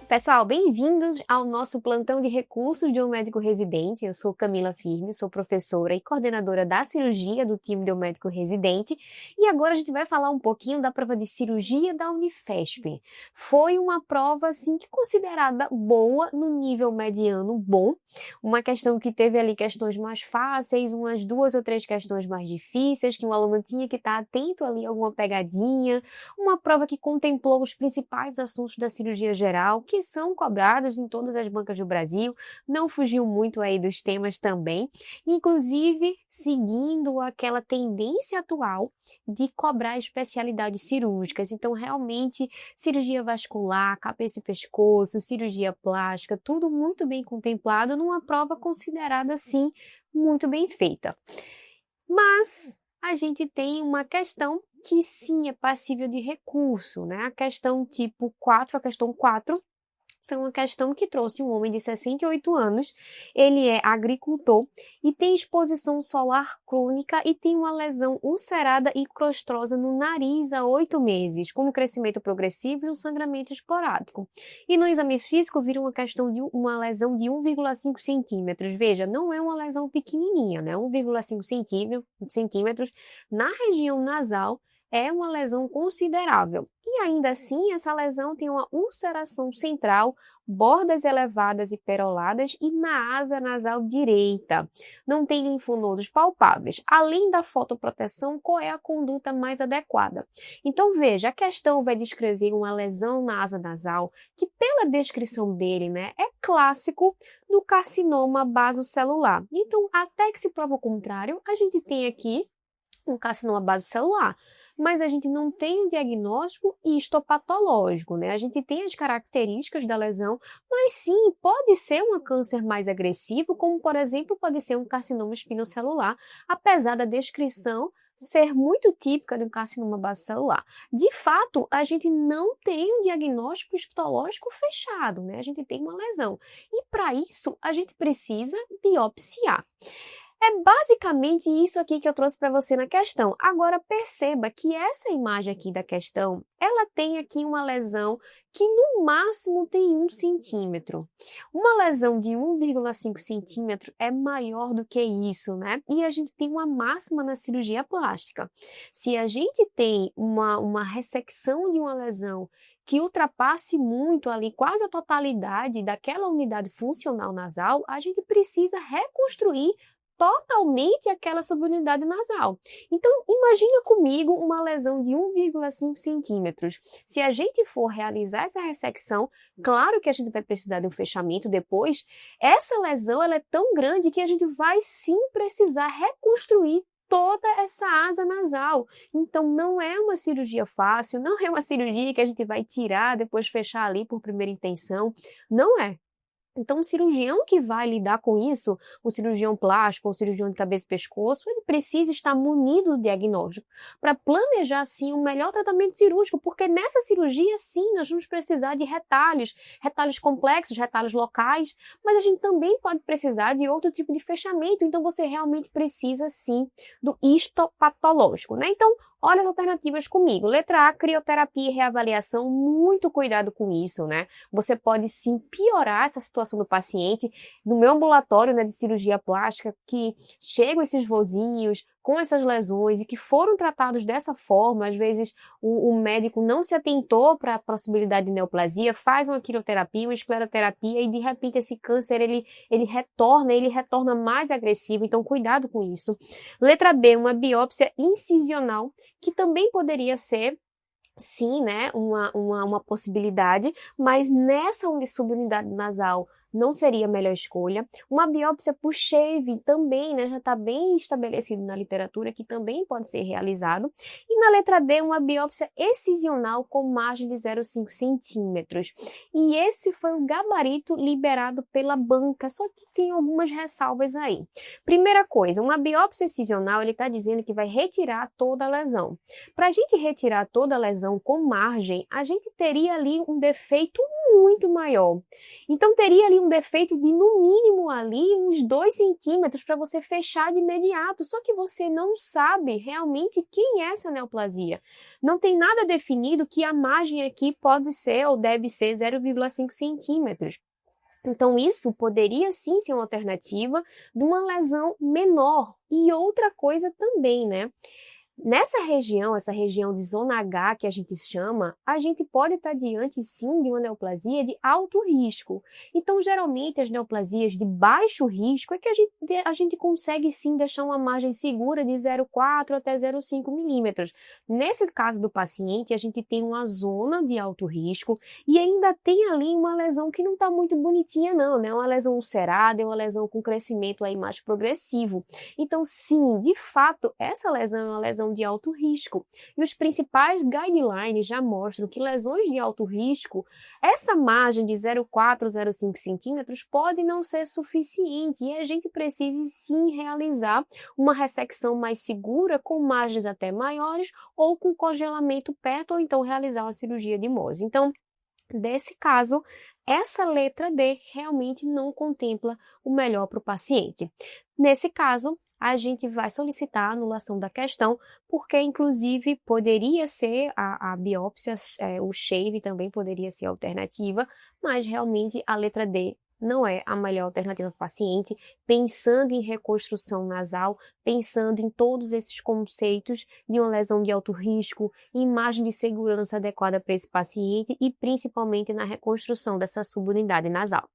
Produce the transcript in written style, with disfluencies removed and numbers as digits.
Pessoal, bem-vindos ao nosso plantão de recursos de um médico residente. Eu sou Camila Firme, sou professora e coordenadora da cirurgia do time de um médico residente. E agora a gente vai falar um pouquinho da prova de cirurgia da Unifesp. Foi uma prova, assim, que considerada boa, no nível mediano bom. Uma questão que teve ali questões mais fáceis, umas 2 ou 3 questões mais difíceis, que o aluno tinha que estar atento ali a alguma pegadinha. Uma prova que contemplou os principais assuntos da cirurgia geral, que são cobrados em todas as bancas do Brasil, não fugiu muito aí dos temas também, inclusive seguindo aquela tendência atual de cobrar especialidades cirúrgicas. Então, realmente, cirurgia vascular, cabeça e pescoço, cirurgia plástica, tudo muito bem contemplado numa prova considerada, assim, muito bem feita. Mas a gente tem uma questão que sim é passível de recurso, né? A questão tipo 4, a questão 4, foi uma questão que trouxe um homem de 68 anos, ele é agricultor e tem exposição solar crônica e tem uma lesão ulcerada e crostrosa no nariz há 8 meses, com um crescimento progressivo e um sangramento esporádico. E no exame físico vira uma questão de uma lesão de 1,5 centímetros. Veja, não é uma lesão pequenininha, né? 1,5 centímetros na região nasal é uma lesão considerável. E ainda assim, essa lesão tem uma ulceração central, bordas elevadas e peroladas e na asa nasal direita. Não tem linfonodos palpáveis. Além da fotoproteção, qual é a conduta mais adequada? Então, veja, a questão vai descrever uma lesão na asa nasal, que pela descrição dele, né, é clássico do carcinoma basocelular. Então, até que se prova o contrário, a gente tem aqui um carcinoma basocelular, mas a gente não tem um diagnóstico histopatológico, né? A gente tem as características da lesão, mas sim, pode ser um câncer mais agressivo, como, por exemplo, pode ser um carcinoma espinocelular, apesar da descrição ser muito típica de um carcinoma basocelular. De fato, a gente não tem um diagnóstico histológico fechado, né? A gente tem uma lesão. E para isso, a gente precisa biopsiar. É basicamente isso aqui que eu trouxe para você na questão. Agora, perceba que essa imagem aqui da questão, ela tem aqui uma lesão que no máximo tem 1 centímetro. Uma lesão de 1,5 centímetro é maior do que isso, né? E a gente tem uma máxima na cirurgia plástica. Se a gente tem uma ressecção de uma lesão que ultrapasse muito ali, quase a totalidade daquela unidade funcional nasal, a gente precisa reconstruir totalmente aquela subunidade nasal. Então, imagina comigo uma lesão de 1,5 centímetros. Se a gente for realizar essa ressecção, claro que a gente vai precisar de um fechamento depois, essa lesão ela é tão grande que a gente vai sim precisar reconstruir toda essa asa nasal. Então, não é uma cirurgia fácil, não é uma cirurgia que a gente vai tirar, depois fechar ali por primeira intenção. Não é. Então, o cirurgião que vai lidar com isso, o cirurgião plástico, o cirurgião de cabeça e pescoço, ele precisa estar munido do diagnóstico para planejar, sim, o melhor tratamento cirúrgico, porque nessa cirurgia, sim, nós vamos precisar de retalhos complexos, retalhos locais, mas a gente também pode precisar de outro tipo de fechamento, então você realmente precisa, sim, do histopatológico, né? Então, olha as alternativas comigo. Letra A, crioterapia e reavaliação, muito cuidado com isso, né? Você pode sim piorar essa situação do paciente. No meu ambulatório, né, de cirurgia plástica, que chegam esses vozinhos com essas lesões e que foram tratados dessa forma, às vezes o médico não se atentou para a possibilidade de neoplasia, faz uma crioterapia, uma escleroterapia e de repente esse câncer ele retorna mais agressivo, então cuidado com isso. Letra B, uma biópsia incisional, que também poderia ser, sim, né, uma possibilidade, mas nessa subunidade nasal não seria a melhor escolha. Uma biópsia por shave também, né, já está bem estabelecido na literatura que também pode ser realizado. E na letra D, uma biópsia excisional com margem de 0,5 centímetros. E esse foi o gabarito liberado pela banca, só que tem algumas ressalvas aí. Primeira coisa, uma biópsia excisional, ele está dizendo que vai retirar toda a lesão. Para a gente retirar toda a lesão com margem, a gente teria ali um defeito muito maior. Então teria ali um defeito de no mínimo ali uns 2 centímetros para você fechar de imediato, só que você não sabe realmente quem é essa neoplasia. Não tem nada definido que a margem aqui pode ser ou deve ser 0,5 centímetros. Então, isso poderia sim ser uma alternativa de uma lesão menor. E outra coisa também, né? Nessa região, essa região de zona H que a gente chama, a gente pode estar diante sim de uma neoplasia de alto risco. Então, geralmente, as neoplasias de baixo risco é que a gente consegue sim deixar uma margem segura de 0,4 até 0,5 milímetros. Nesse caso do paciente, a gente tem uma zona de alto risco e ainda tem ali uma lesão que não está muito bonitinha não, né? Uma lesão ulcerada, uma lesão com crescimento aí mais progressivo. Então, sim, de fato, essa lesão é uma lesão de alto risco. E os principais guidelines já mostram que lesões de alto risco, essa margem de 0,4, 0,5 centímetros pode não ser suficiente e a gente precisa sim realizar uma ressecção mais segura, com margens até maiores ou com congelamento perto, ou então realizar uma cirurgia de Mohs. Então, nesse caso, essa letra D realmente não contempla o melhor para o paciente. Nesse caso, a gente vai solicitar a anulação da questão, porque inclusive poderia ser a biópsia, o shave também poderia ser alternativa, mas realmente a letra D não é a melhor alternativa para o paciente, pensando em reconstrução nasal, pensando em todos esses conceitos de uma lesão de alto risco, imagem de segurança adequada para esse paciente e principalmente na reconstrução dessa subunidade nasal.